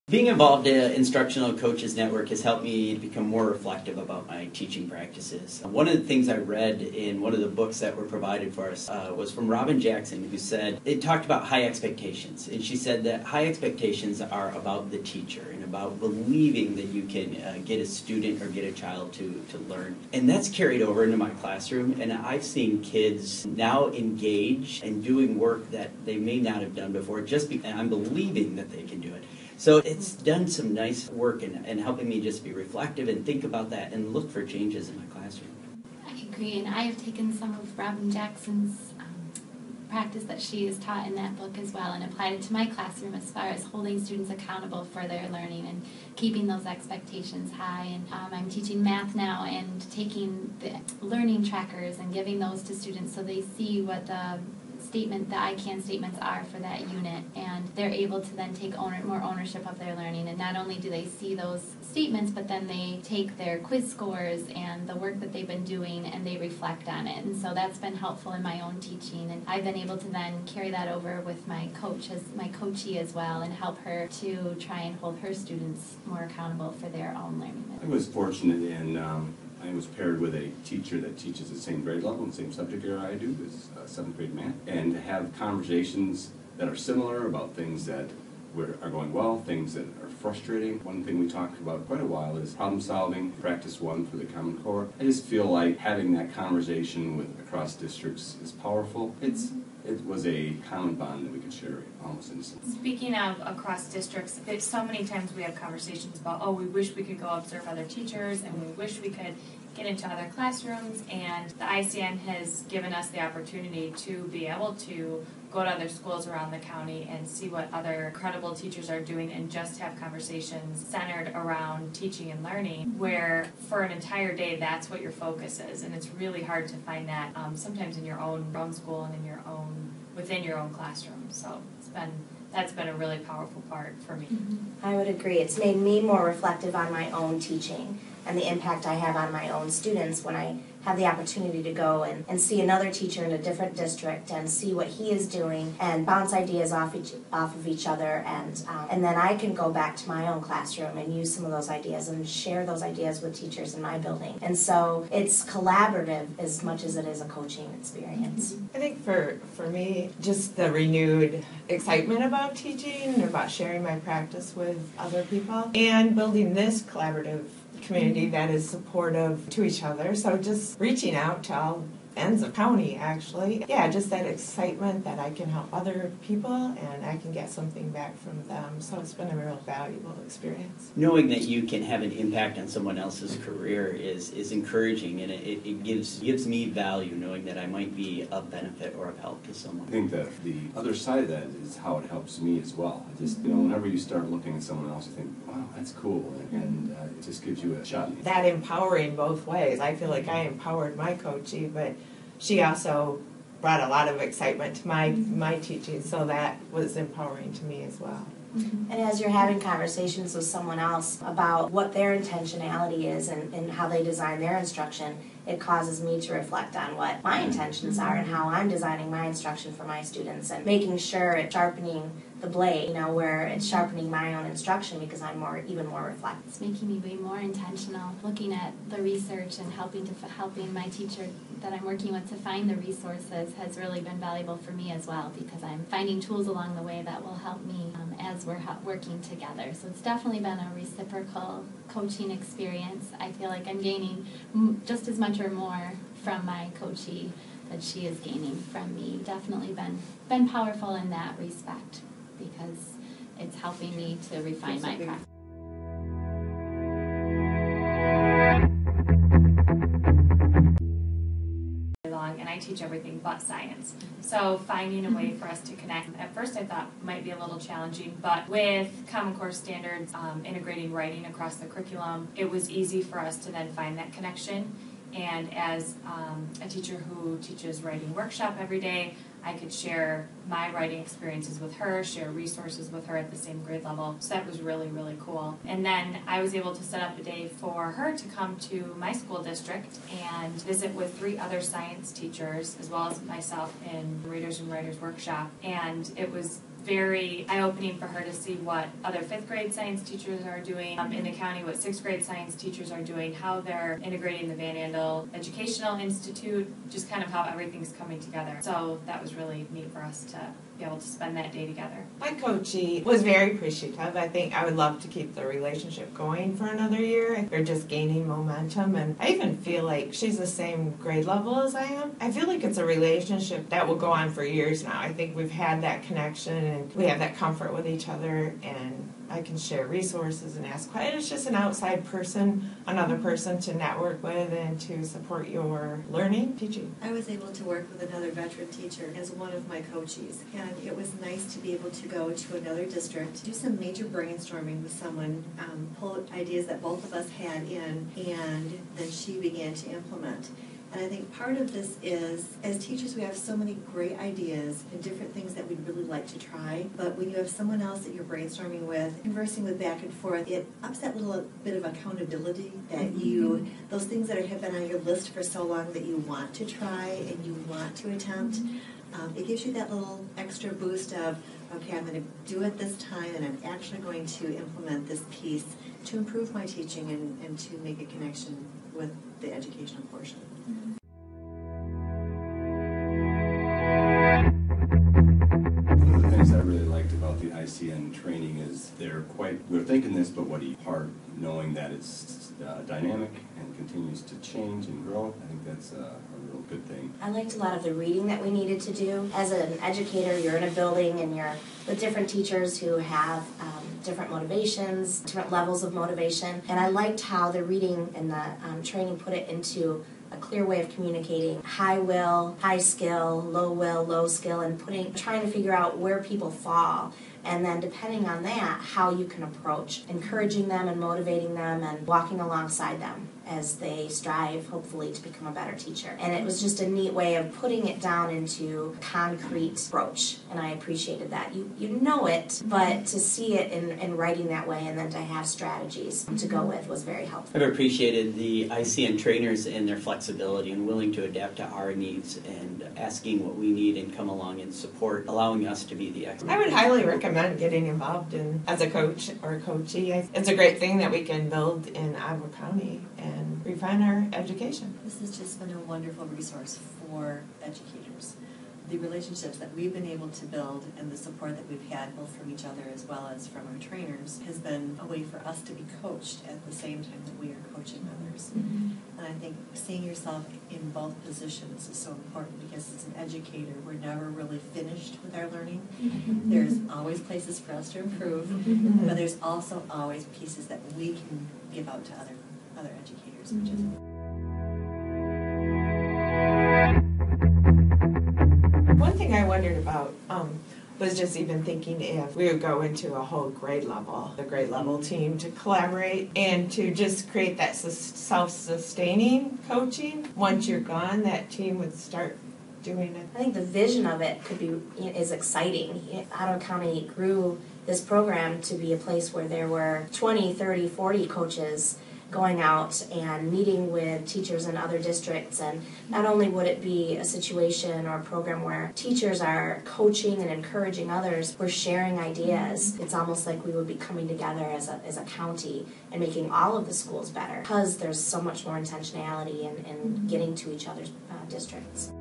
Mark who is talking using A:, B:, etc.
A: Being involved in the Instructional Coaches Network has helped me become more reflective about my teaching practices. One of the things I read in one of the books that were provided for us was from Robin Jackson, who said, it talked about high expectations. And she said that high expectations are about the teacher and about believing that you can get a student or get a child to learn. And that's carried over into my classroom, and I've seen kids now engage and doing work that they may not have done before just because I'm believing that they can do it. So it's done some nice work in helping me just be reflective and think about that and look for changes in my classroom.
B: I agree, and I have taken some of Robin Jackson's practice that she has taught in that book as well and applied it to my classroom as far as holding students accountable for their learning and keeping those expectations high. And I'm teaching math now and taking the learning trackers and giving those to students so they see what the ICN statements are for that unit, and they're able to then take more ownership of their learning. And not only do they see those statements, but then they take their quiz scores and the work that they've been doing and they reflect on it. And so that's been helpful in my own teaching, and I've been able to then carry that over with my coachee as well, and help her to try and hold her students more accountable for their own learning.
C: I was fortunate in I was paired with a teacher that teaches the same grade level and same subject area I do, is 7th grade math, and to have conversations that are similar about things that are going well, things that are frustrating. One thing we talked about quite a while is problem solving, practice one for the Common Core. I just feel like having that conversation across districts is powerful. It was a common bond that we could share almost instantly.
D: Speaking of across districts, so many times we have conversations about, oh, we wish we could go observe other teachers and we wish we could get into other classrooms, and the ICN has given us the opportunity to be able to go to other schools around the county and see what other incredible teachers are doing and just have conversations centered around teaching and learning, where for an entire day that's what your focus is. And it's really hard to find that sometimes in your own school and within your own classroom. So that's been a really powerful part for me.
E: I would agree. It's made me more reflective on my own teaching and the impact I have on my own students when I have the opportunity to go and see another teacher in a different district and see what he is doing and bounce ideas off of each other, and then I can go back to my own classroom and use some of those ideas and share those ideas with teachers in my building. And so it's collaborative as much as it is a coaching experience.
F: I think for me, just the renewed excitement about teaching, about sharing my practice with other people, and building this collaborative community that is supportive to each other. So just reaching out to all ends of county, actually. Yeah, just that excitement that I can help other people and I can get something back from them. So it's been a real valuable experience.
A: Knowing that you can have an impact on someone else's career is encouraging, and it gives me value knowing that I might be of benefit or of help to someone.
C: I think that the other side of that is how it helps me as well. I just, whenever you start looking at someone else, you think, wow, that's cool, and it just gives you a shot.
F: That empowering both ways. I feel like I empowered my coachee, but she also brought a lot of excitement to my teaching, so that was empowering to me as well.
E: And as you're having conversations with someone else about what their intentionality is and how they design their instruction, it causes me to reflect on what my intentions are and how I'm designing my instruction for my students, and making sure it's sharpening the blade, where it's sharpening my own instruction because I'm even more reflective.
B: It's making me be more intentional, looking at the research and helping my teacher that I'm working with to find the resources has really been valuable for me as well, because I'm finding tools along the way that will help me as we're working together. So it's definitely been a reciprocal coaching experience. I feel like I'm gaining just as much or more from my coachee that she is gaining from me. Definitely been powerful in that respect, because it's helping me to refine my practice.
D: And I teach everything but science. So finding a way for us to connect, at first I thought might be a little challenging, but with Common Core standards, integrating writing across the curriculum, it was easy for us to then find that connection. And as a teacher who teaches writing workshop every day, I could share my writing experiences with her, share resources with her at the same grade level. So that was really, really cool. And then I was able to set up a day for her to come to my school district and visit with 3 other science teachers, as well as myself, in Readers and Writers Workshop. And it was very eye-opening for her to see what other 5th grade science teachers are doing in the county, what 6th grade science teachers are doing, how they're integrating the Van Andel Educational Institute, just kind of how everything's coming together. So that was really neat for us to be able to spend that day together.
F: My coachee was very appreciative. I think I would love to keep the relationship going for another year. They're just gaining momentum, and I even feel like she's the same grade level as I am. I feel like it's a relationship that will go on for years now. I think we've had that connection and we have that comfort with each other, and I can share resources and ask questions. It's just an outside person, another person to network with and to support your learning, teaching.
G: I was able to work with another veteran teacher as one of my coaches, and it was nice to be able to go to another district, do some major brainstorming with someone, pull ideas that both of us had in, and then she began to implement. And I think part of this is, as teachers, we have so many great ideas and different things that we'd really like to try, but when you have someone else that you're brainstorming with, conversing with back and forth, it ups that little bit of accountability that those things that have been on your list for so long that you want to try and you want to attempt, it gives you that little extra boost of, okay, I'm going to do it this time and I'm actually going to implement this piece to improve my teaching and to make a connection with the educational portion.
C: One of the things I really liked about the ICN training is we're thinking this, but what do you part, knowing that it's dynamic and continues to change and grow. I think that's a real good thing.
E: I liked a lot of the reading that we needed to do. As an educator, you're in a building and you're with different teachers who have different motivations, different levels of motivation. And I liked how the reading and the training put it into a clear way of communicating high will, high skill, low skill, and trying to figure out where people fall. And then depending on that, how you can approach encouraging them and motivating them and walking alongside them as they strive, hopefully, to become a better teacher. And it was just a neat way of putting it down into concrete approach, and I appreciated that. You know it, but to see it in writing that way and then to have strategies to go with was very helpful.
A: I've appreciated the ICN trainers and their flexibility and willing to adapt to our needs and asking what we need and come along and support, allowing us to be the expert.
F: I would highly recommend getting involved as a coach or a coachee. It's a great thing that we can build in Iowa County and refine our education.
G: This has just been a wonderful resource for educators. The relationships that we've been able to build and the support that we've had both from each other as well as from our trainers has been a way for us to be coached at the same time that we are coaching others. And I think seeing yourself in both positions is so important because as an educator, we're never really finished with our learning. There's always places for us to improve, but there's also always pieces that we can give out to other educators, which is
F: one thing I wondered about was just even thinking if we would go into a whole grade level, the grade level team to collaborate and to just create that self-sustaining coaching. Once you're gone, that team would start doing it.
E: I think the vision of it is exciting. Ottawa County grew this program to be a place where there were 20, 30, 40 coaches going out and meeting with teachers in other districts, and not only would it be a situation or a program where teachers are coaching and encouraging others, we're sharing ideas. It's almost like we would be coming together as a county and making all of the schools better because there's so much more intentionality in getting to each other's districts.